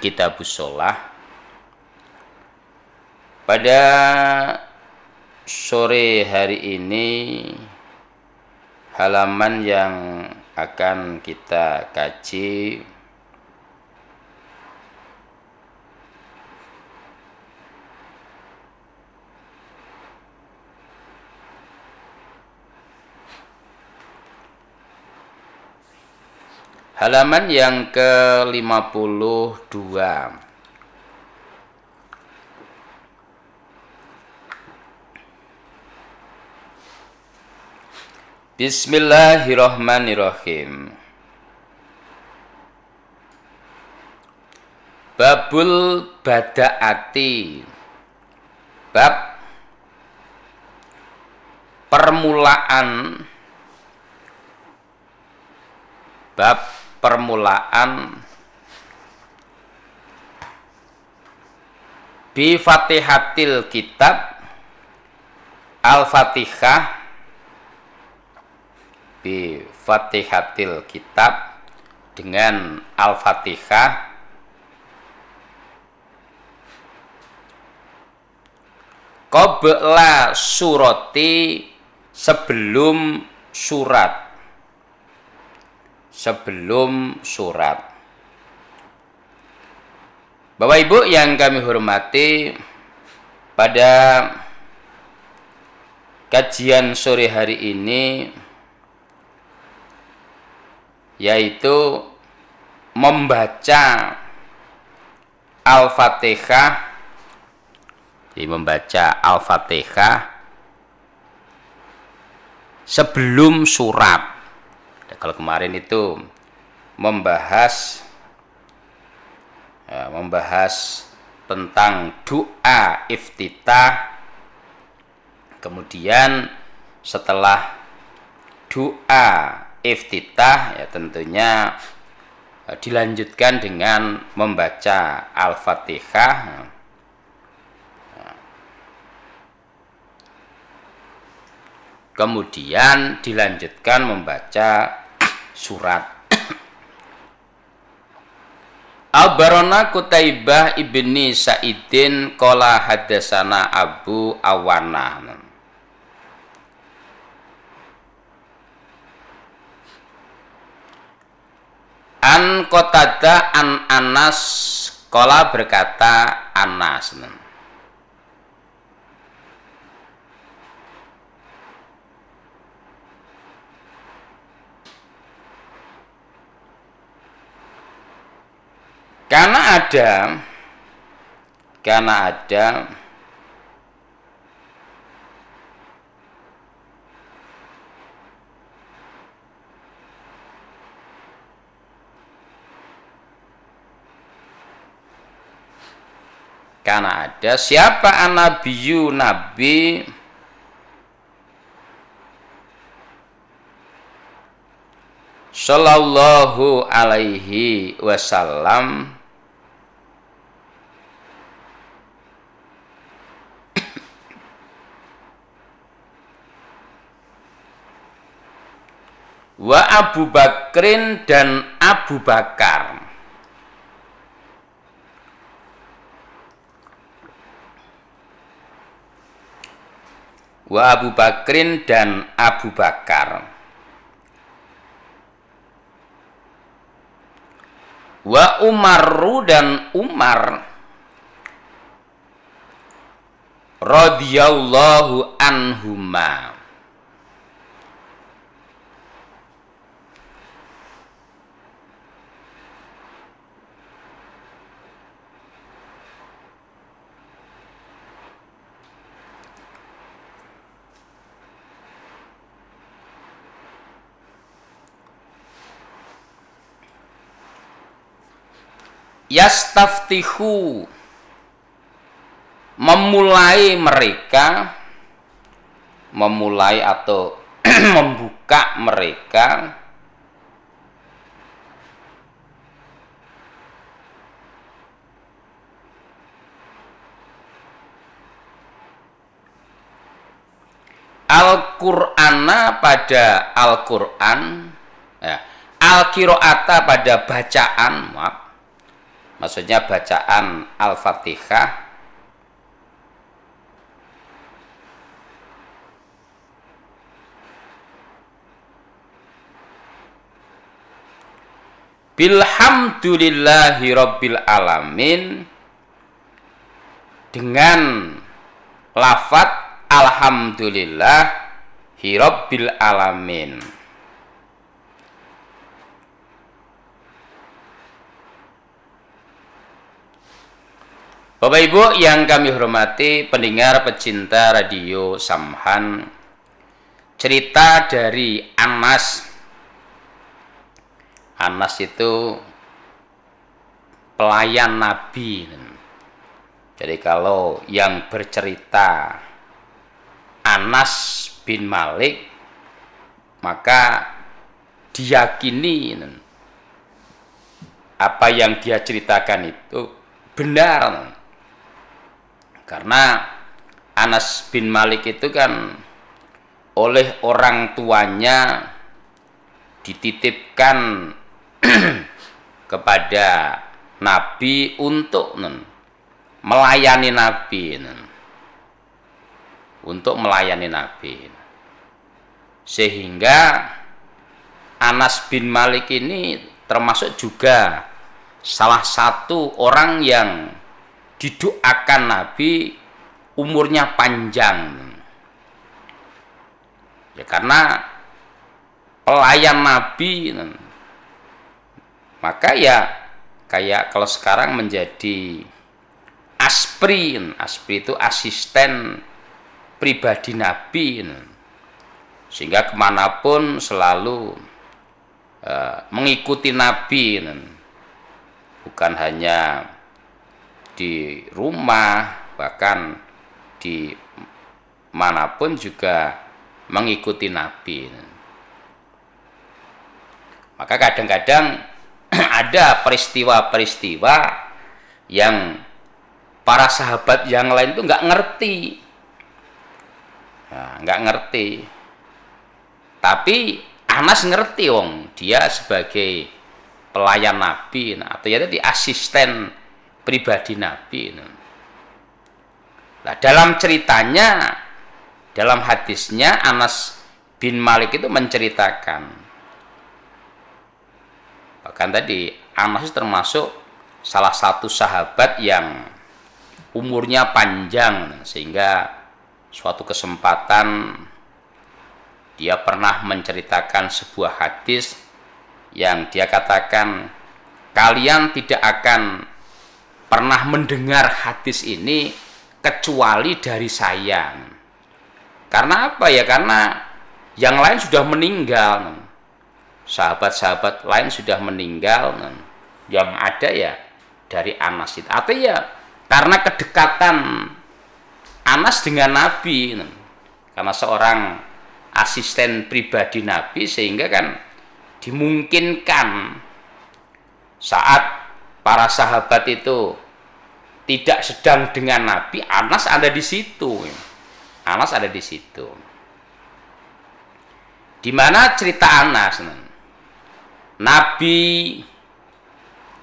Kitabus Shalah. Pada sore hari ini halaman yang akan kita kaji halaman yang ke-52. Bismillahirrahmanirrahim. Babul Badaati. Bab permulaan. Bab permulaan bi Fatihatil Kitab, Al-Fatihah, bi Fatihatil Kitab, dengan Al-Fatihah, qabla surati, sebelum surat. Sebelum surat. Bapak Ibu yang kami hormati, pada kajian sore hari ini yaitu membaca Al-Fatihah, membaca Al-Fatihah sebelum surat. Kalau kemarin itu membahas tentang doa iftitah, kemudian setelah doa iftitah ya tentunya dilanjutkan dengan membaca Al-Fatihah, kemudian dilanjutkan membaca surat. Al-Barana Qutaibah ibni Sa'idin qala hadasana Abu Awanah. An Qatadah an Anas qala, berkata Anas, Karena ada siapa an-nabiyyu, nabi, sallallahu alaihi wasallam, wa Abu Bakrin, dan Abu Bakar, wa Abu Bakrin dan Abu Bakar, wa Umaru, dan Umar, radhiyallahu anhuma. Yastaftihu, memulai mereka, memulai atau membuka mereka, Al-Qur'ana, pada Al-Qur'an, ya, Al-Qira'ata, pada bacaan, maaf. maksudnya bacaan Al-Fatihah bilhamdulillahi rabbil alamin, dengan lafaz alhamdulillahi rabbil alamin. Bapak Ibu yang kami hormati, pendengar pecinta radio Samhan, cerita dari Anas. Anas itu pelayan Nabi. Jadi kalau yang bercerita Anas bin Malik, maka diyakini apa yang dia ceritakan itu benar. Karena Anas bin Malik itu kan oleh orang tuanya dititipkan kepada Nabi untuk melayani Nabi, untuk melayani Nabi, sehingga Anas bin Malik ini termasuk juga salah satu orang yang didoakan Nabi umurnya panjang, ya karena pelayan Nabi. Maka ya kayak kalau sekarang menjadi aspri. Aspri itu asisten pribadi Nabi, sehingga kemanapun selalu mengikuti Nabi, bukan hanya di rumah, bahkan di manapun juga mengikuti Nabi. Maka kadang-kadang ada peristiwa-peristiwa yang para sahabat yang lain itu nggak ngerti, nggak ngerti. Tapi Anas ngerti, dia sebagai pelayan Nabi, atau ya tadi asisten pribadi Nabi. Nah, dalam ceritanya, dalam hadisnya Anas bin Malik itu menceritakan. Bahkan tadi Anas termasuk salah satu sahabat yang umurnya panjang, sehingga suatu kesempatan dia pernah menceritakan sebuah hadis yang dia katakan, kalian tidak akan pernah mendengar hadis ini kecuali dari saya. Karena apa ya? Karena yang lain sudah meninggal. Sahabat-sahabat lain sudah meninggal, yang ada ya dari Anas itu. Atau ya karena kedekatan Anas dengan Nabi, karena seorang asisten pribadi Nabi, sehingga kan dimungkinkan saat para sahabat itu tidak sedang dengan Nabi, Anas ada di situ. Anas ada di situ. Di mana cerita Anas? Nabi,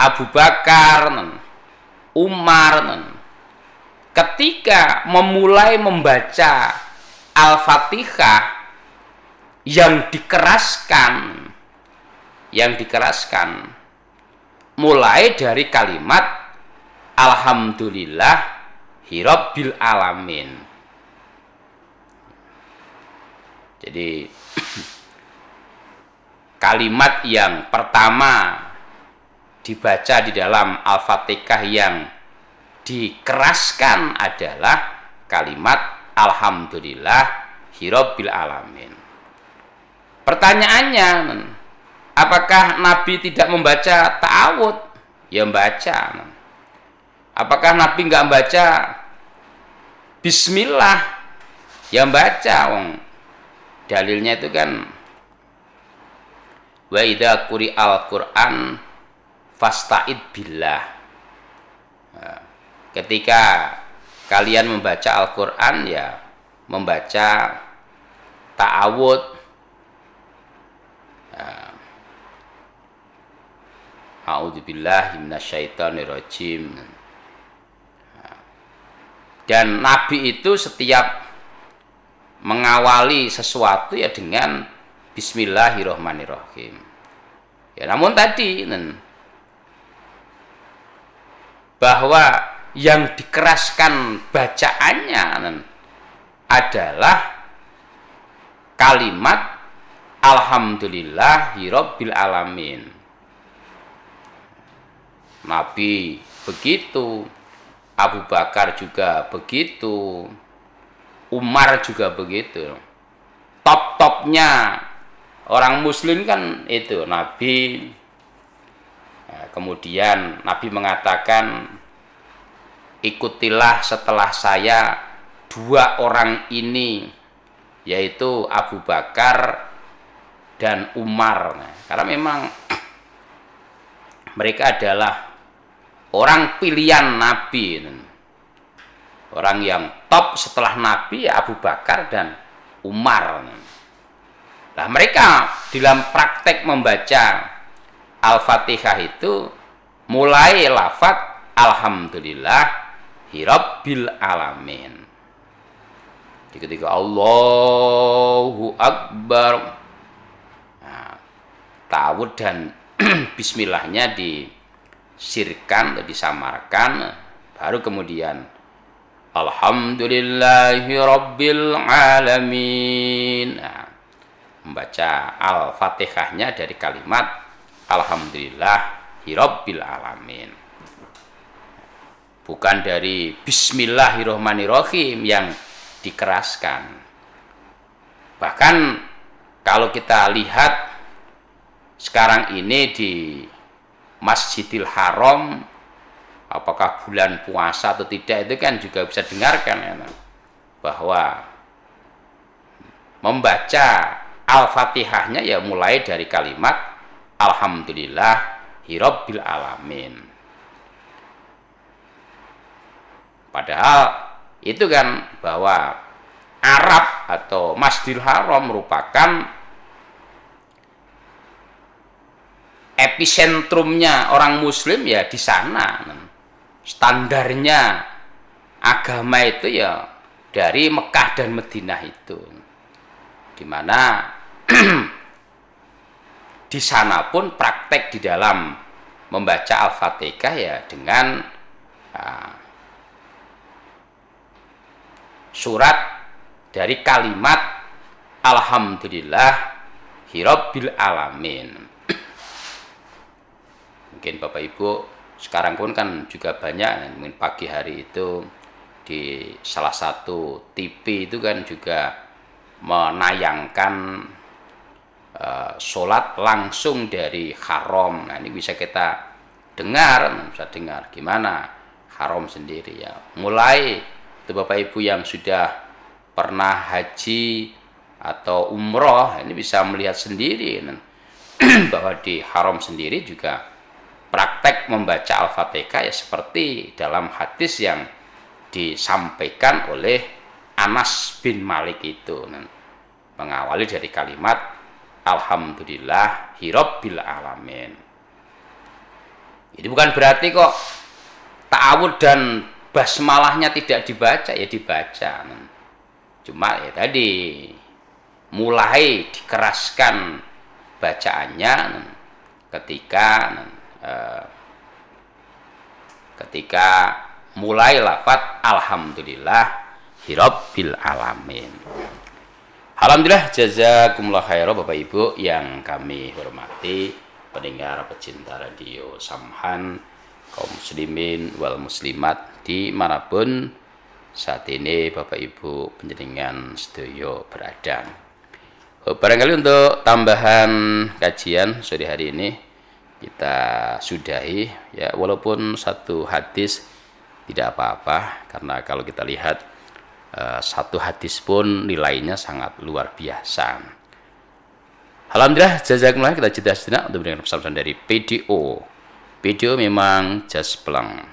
Abu Bakar, Umar, ketika memulai membaca Al-Fatihah yang dikeraskan, mulai dari kalimat Alhamdulillahi Rabbil Alamin. Jadi kalimat yang pertama dibaca di dalam Al-Fatihah yang dikeraskan adalah kalimat Alhamdulillahi Rabbil Alamin. Pertanyaannya, apakah Nabi tidak membaca ta'awud? Ya membaca. Apakah Nabi nggak membaca Bismillah? Ya membaca. Dalilnya itu kan wa idza quri'al Qur'an fasta'id billah. Ketika kalian membaca Al-Qur'an, ya membaca ta'awud. A'udzubillahi minasyaitonirrajim. Dan Nabi itu setiap mengawali sesuatu ya dengan Bismillahirrahmanirrahim. Ya, namun tadi bahwa yang dikeraskan bacaannya adalah kalimat Alhamdulillahirabbil alamin. Nabi begitu, Abu Bakar juga begitu, Umar juga begitu. Top-topnya orang muslim kan itu Nabi. Nah, kemudian Nabi mengatakan, ikutilah setelah saya dua orang ini, yaitu Abu Bakar dan Umar. Nah, karena memang mereka adalah orang pilihan Nabi. Orang yang top setelah Nabi ya Abu Bakar dan Umar. Nah, mereka dalam praktek membaca Al-Fatihah itu mulai lafaz Alhamdulillahirabbil alamin. Ketika Allahu Akbar, ta'awud dan bismillahnya disirkan atau disamarkan, baru kemudian Alhamdulillahirabbil alamin. Membaca Al-Fatihahnya dari kalimat Alhamdulillahirabbil alamin, bukan dari Bismillahirrahmanirrahim yang dikeraskan. Bahkan kalau kita lihat sekarang ini di Masjidil Haram, apakah bulan puasa atau tidak, itu kan juga bisa dengarkan ya, bahwa membaca Al-Fatihahnya ya mulai dari kalimat Alhamdulillahirabbil alamin. Padahal itu kan bahwa Arab atau Masjidil Haram merupakan episentrumnya orang muslim ya di sana. Standarnya agama itu ya dari Mekah dan Madinah itu, dimana di sana pun praktek di dalam membaca Al-Fatihah ya dengan surat dari kalimat Alhamdulillahirabbil alamin. Mungkin Bapak Ibu sekarang pun kan juga banyak, mungkin pagi hari itu di salah satu TV itu kan juga menayangkan sholat langsung dari haram. Nah, ini bisa kita dengar, gimana haram sendiri ya. Mulai itu Bapak Ibu yang sudah pernah haji atau umroh, ini bisa melihat sendiri bahwa di haram sendiri juga praktek membaca Al-Fatihah ya seperti dalam hadis yang disampaikan oleh Anas bin Malik itu, mengawali dari kalimat Alhamdulillahirabbil alamin. Ini bukan berarti kok ta'awud dan basmalahnya tidak dibaca, ya dibaca. Cuma ya tadi mulai dikeraskan bacaannya ketika mulai lafaz Alhamdulillahirabbil alamin. Alhamdulillah, jazakumullah khairan Bapak Ibu yang kami hormati, pendengar pecinta radio Samhan, kaum muslimin wal muslimat dimanapun saat ini Bapak Ibu panjenengan sedaya berada. Barangkali untuk tambahan kajian sore hari ini kita sudahi ya, walaupun satu hadis tidak apa-apa, karena kalau kita lihat satu hadis pun nilainya sangat luar biasa. Alhamdulillah, jazakumullah. Kita jeda sejenak untuk mendengar pesan dari PDO. PDO memang jas pelang.